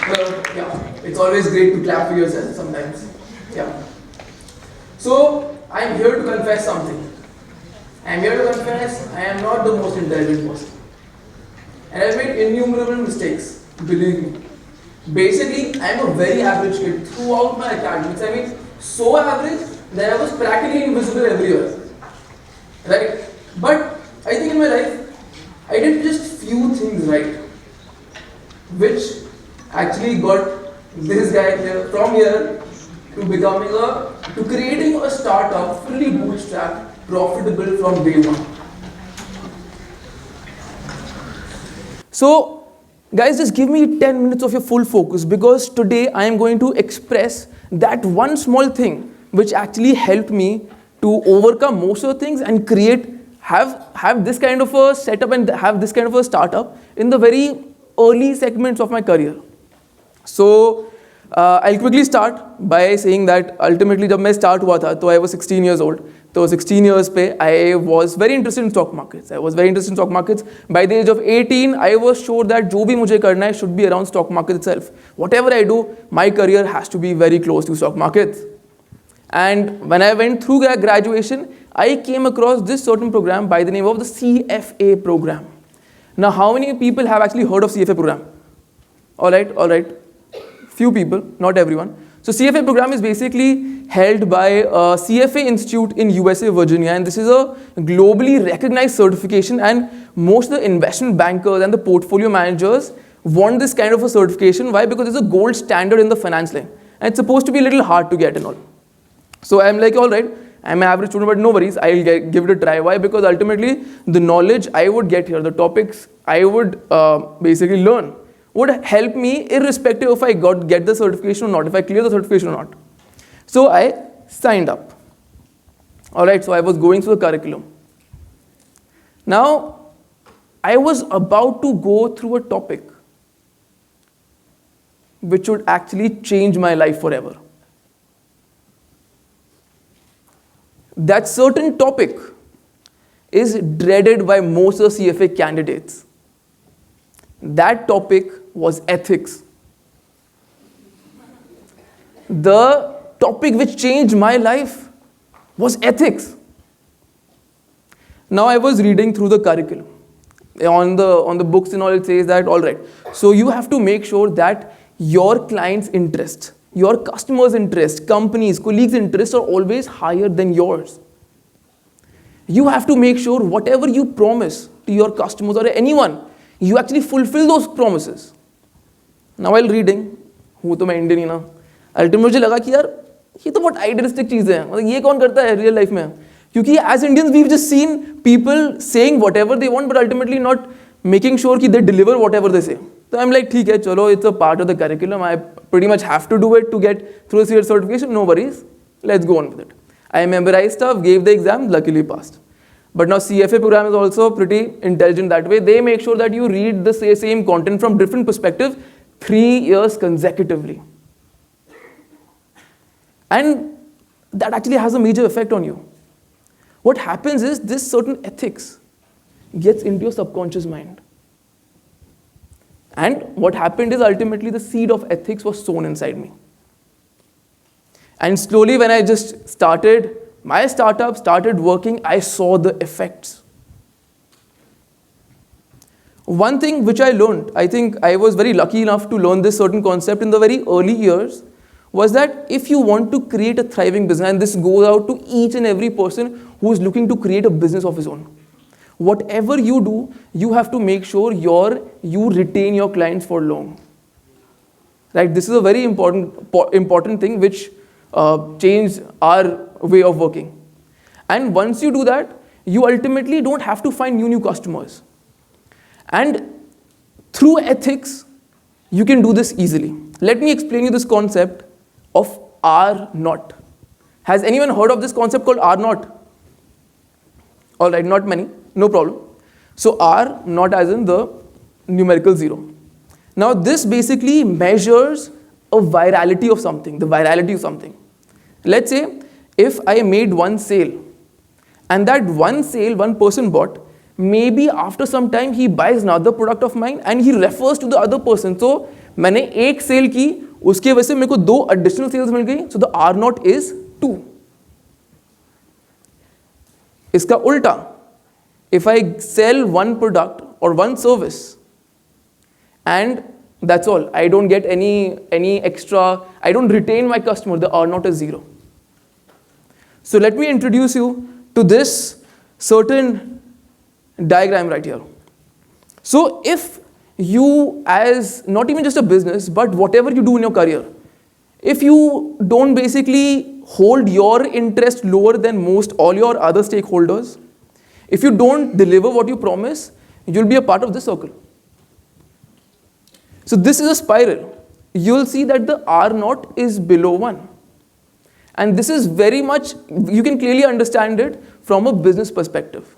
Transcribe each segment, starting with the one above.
Well, yeah, it's always great to clap for yourself sometimes. Yeah. So, I'm here to confess something. I'm here to confess I am not the most intelligent person. And I've made innumerable mistakes, believe me. Basically, I'm a very average kid throughout my academics. I mean, so average that I was practically invisible everywhere. Right? But I think in my life, I did just few things right, which actually got this guy here from here to creating a startup fully bootstrapped, profitable from day one. So, guys, just give me 10 minutes of your full focus, because today I am going to express that one small thing which actually helped me to overcome most of the things and have this kind of a setup and have this kind of a startup in the very early segments of my career. So, I'll quickly start by saying that ultimately जब मैं start हुआ था तो I was 16 years old. तो 16 years पे I was very interested in stock markets. By the age of 18, I was sure that जो भी मुझे करना है should be around stock market itself. Whatever I do, my career has to be very close to stock markets. And when I went through graduation, I came across this certain program by the name of the CFA program. Now, how many people have actually heard of CFA program? All right. Few people, not everyone. So CFA program is basically held by CFA Institute in USA, Virginia, and this is a globally recognized certification, and most of the investment bankers and the portfolio managers want this kind of a certification. Why? Because it's a gold standard in the finance line, and it's supposed to be a little hard to get and all. So I'm like, all right, I'm an average student, but no worries, I'll give it a try. Why? Because ultimately the knowledge I would get here, the topics I would basically learn, would help me irrespective if I get the certification or not, if I clear the certification or not. So I signed up. Alright, so I was going through the curriculum. Now, I was about to go through a topic which would actually change my life forever. That certain topic is dreaded by most of the CFA candidates. That topic was ethics. The topic which changed my life was ethics. Now I was reading through the curriculum. On the books and all, it says that, all right, so you have to make sure that your client's interest, your customer's interest, companies, colleagues' interests are always higher than yours. You have to make sure whatever you promise to your customers or anyone, you actually fulfill those promises. Now while reading, हूँ तो मैं Indian ही ना, ultimately मुझे लगा कि यार ये तो बहुत आइडियलिस्टिक चीज़ें हैं, मतलब ये कौन करता है रियल लाइफ में? क्योंकि as Indians we've just seen people saying whatever they want but ultimately not making sure कि they deliver whatever they say. So I'm like, ठीक है, चलो, it's a part of the curriculum. I pretty much have to do it to get through the certification. No worries, let's go on with it. I memorized stuff, gave the exam, luckily passed. But now CFA program is also pretty intelligent that way. They make sure that you read the same content from different perspectives 3 years consecutively. And that actually has a major effect on you. What happens is this certain ethics gets into your subconscious mind. And what happened is ultimately the seed of ethics was sown inside me. And slowly when I just started, my startup started working, I saw the effects. One thing which I learned, I think I was very lucky enough to learn this certain concept in the very early years, was that if you want to create a thriving business, and this goes out to each and every person who is looking to create a business of his own, whatever you do, you have to make sure you retain your clients for long. Right? This is a very important thing which changed our way of working. And once you do that, you ultimately don't have to find new customers. And through ethics, you can do this easily. Let me explain you this concept of R naught. Has anyone heard of this concept called R naught? All right, not many, no problem. So R naught as in the numerical 0. Now this basically measures a virality of something, the virality of something. Let's say if I made one sale, and that one sale one person bought, maybe after some time he buys another product of mine and he refers to the other person. So मैंने एक cell की, उसके वजह से मेरे को 2 additional sales मिल गई, so the R naught is 2. इसका उल्टा, if I sell one product or one service and that's all, I don't get any extra, I don't retain my customer, the R naught is 0. So let me introduce you to this certain diagram right here. So if you, as not even just a business, but whatever you do in your career, if you don't basically hold your interest lower than most all your other stakeholders, if you don't deliver what you promise, you'll be a part of this circle. So this is a spiral. You'll see that the R naught is below 1. And this is very much, you can clearly understand it from a business perspective.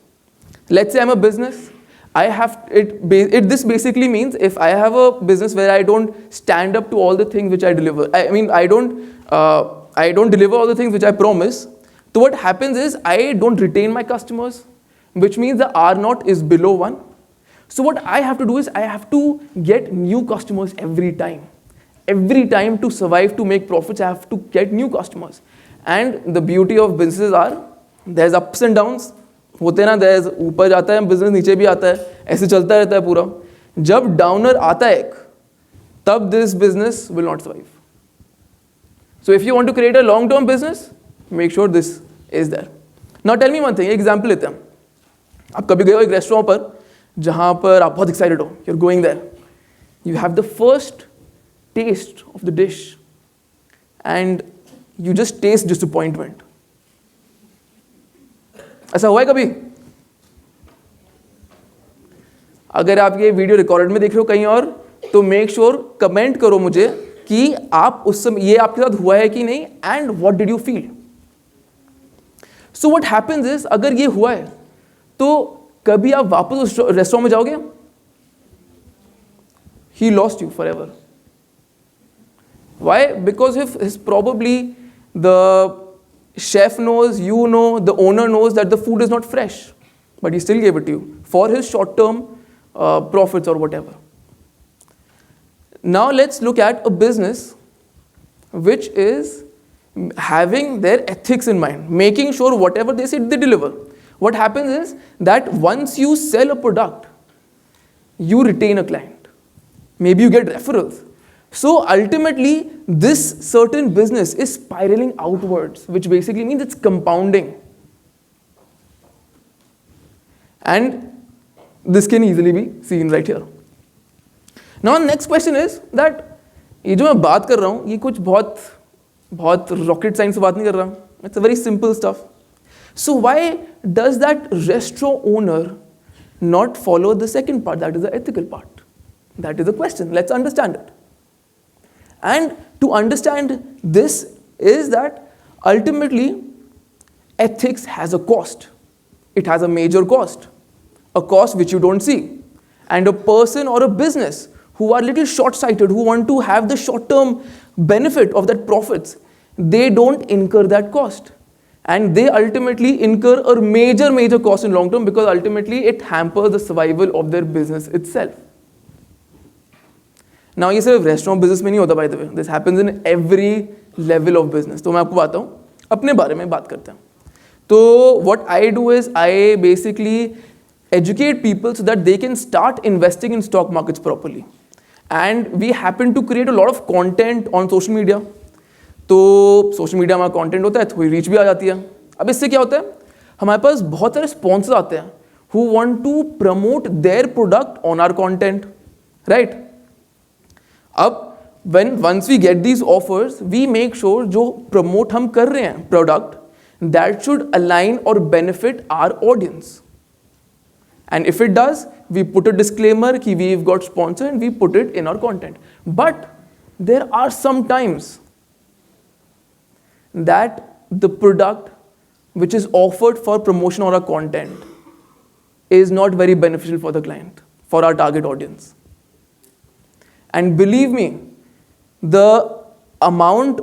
Let's say I'm a business. This basically means if I have a business where I don't stand up to all the things which I deliver, I don't deliver all the things which I promise. So what happens is I don't retain my customers, which means the R naught is below 1. So what I have to do is I have to get new customers every time. Every time to survive, to make profits, I have to get new customers. And the beauty of businesses are, there's ups and downs. होते हैं ना, there's ऊपर जाता है business, नीचे भी आता है, ऐसे चलता रहता है पूरा. जब downer आता है एक, तब this business will not survive. So if you want to create a long-term business, make sure this is there. Now tell me one thing, example लेते हैं. आप कभी गए हो एक रेस्टोरेंट पर, जहाँ पर आप बहुत excited हो, you're going there. You have the first taste of the dish and you just taste disappointment. ऐसा हुआ है कभी? अगर आप ये वीडियो रिकॉर्ड में देख रहे हो कहीं और, तो मेक श्योर कमेंट करो मुझे कि आप उस समय ये आपके साथ हुआ है कि नहीं, and what did you feel. So what happens is, अगर ये हुआ है तो कभी आप वापस उस रेस्टोरेंट में जाओगे? He lost you for ever. Why? Because if probably the chef knows, you know, the owner knows that the food is not fresh, but he still gave it to you for his short-term profits or whatever. Now let's look at a business which is having their ethics in mind, making sure whatever they say they deliver. What happens is that once you sell a product, you retain a client. Maybe you get referrals. So ultimately, this certain business is spiraling outwards, which basically means it's compounding. And this can easily be seen right here. Now, next question is that ये जो मैं बात कर रहा हूँ, ये कुछ बहुत rocket science से बात नहीं कर रहा. It's a very simple stuff. So why does that restaurant owner not follow the second part, that is the ethical part? That is the question. Let's understand it. And to understand this is that ultimately ethics has a cost. It has a major cost, a cost which you don't see. And a person or a business who are little short-sighted, who want to have the short-term benefit of that profits, they don't incur that cost. And they ultimately incur a major cost in long term, because ultimately it hampers the survival of their business itself. Now ये सिर्फ restaurant business में नहीं होता, by the way. This happens in every level of business. तो मैं आपको बताता हूँ, अपने बारे में बात करते हैं. तो what I do is I basically educate people so that they can start investing in stock markets properly. And we happen to create a lot of content on social media. तो सोशल मीडिया में content होता है, थोड़ी reach भी आ जाती है. अब इससे क्या होता है, हमारे पास बहुत सारे स्पॉन्सर आते हैं who want to promote their product on our content, right? अब once we get these offers, we make sure जो promote हम कर रहे हैं product, that should align or benefit our audience. And if it does, we put a disclaimer कि we've got sponsor and we put it in our content. But there are some times that the product which is offered for promotion or a content is not very beneficial for the client, for our target audience. And believe me, the amount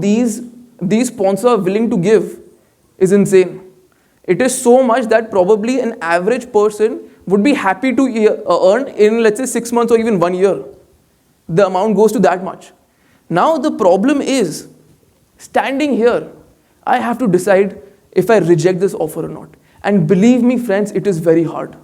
these sponsors are willing to give is insane. It is so much that probably an average person would be happy to earn in, let's say, 6 months or even 1 year. The amount goes to that much. Now the problem is, standing here, I have to decide if I reject this offer or not. And believe me, friends, it is very hard.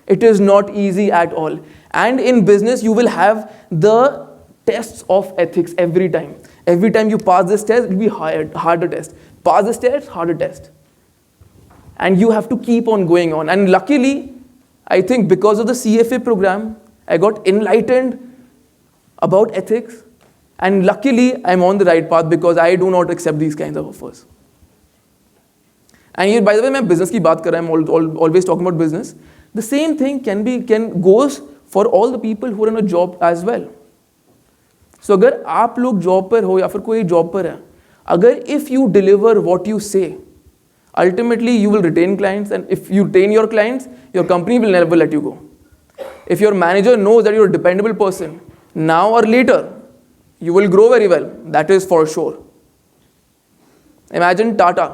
It is not easy at all. And in business, you will have the tests of ethics every time. Every time you pass this test, it will be harder test. Pass this test, harder test. And you have to keep on going on. And luckily, I think because of the CFA program, I got enlightened about ethics. And luckily, I'm on the right path because I do not accept these kinds of offers. And here, by the way, I'm business ki baat kar raha hu, I'm always talking about business. The same thing goes for all the people who are in a job as well. So अगर आप लोग job पर हो या फिर कोई job पर है, अगर if you deliver what you say, ultimately you will retain clients, and if you retain your clients, your company will never let you go. If your manager knows that you're a dependable person, now or later, you will grow very well. That is for sure. Imagine Tata.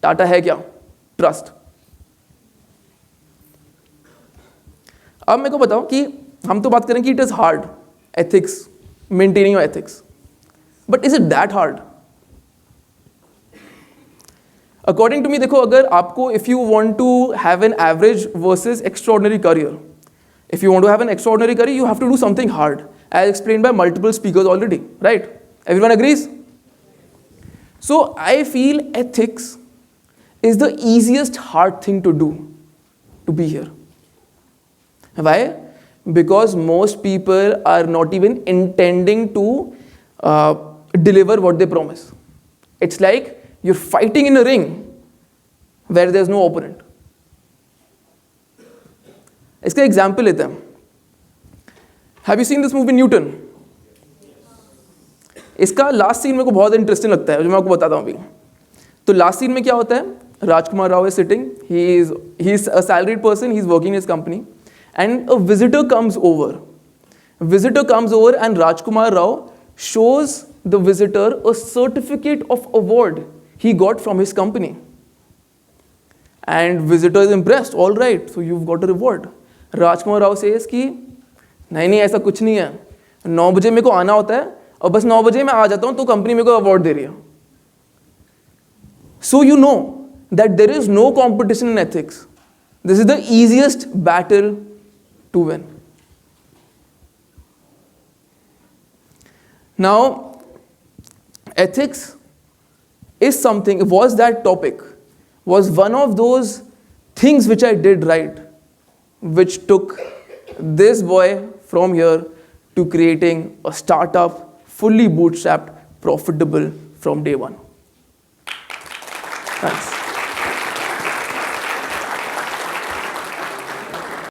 Tata है क्या? Trust. अब मेरे को बताओ कि हम तो बात करें कि it is hard, ethics, maintaining your ethics. But is it that hard? According to me, देखो अगर आपको, if you want to have an average versus extraordinary career, if you want to have an extraordinary career, you have to do something hard, as explained by multiple speakers already, right? Everyone agrees? So I feel ethics is the easiest hard thing to do, to be here. Why? Because most people are not even intending to deliver what they promise. It's like you're fighting in a ring where there's no opponent. इसका example लेते हैं. Have you seen this movie Newton? इसका last scene मेरे को बहुत interesting लगता है, जो मैं आपको बताता हूँ अभी. तो लास्ट सीन में क्या होता है? राजकुमार Rao is sitting. He's a salaried person. He's working in his company, and a visitor comes over. Visitor comes over, and Rajkumar Rao shows the visitor a certificate of award he got from his company. And visitor is impressed. All right, so you've got a reward. Rajkumar Rao says कि नहीं ऐसा कुछ नहीं है. 9 बजे मेरे को आना होता है और बस 9 बजे मैं आ जाता हूँ तो कंपनी मेरे को अवार्ड दे रही है. So you know that there is no competition in ethics. This is the easiest battle to win. Now, ethics is something, was that topic, was one of those things which I did right, which took this boy from here to creating a startup, fully bootstrapped, profitable from day one. Thanks.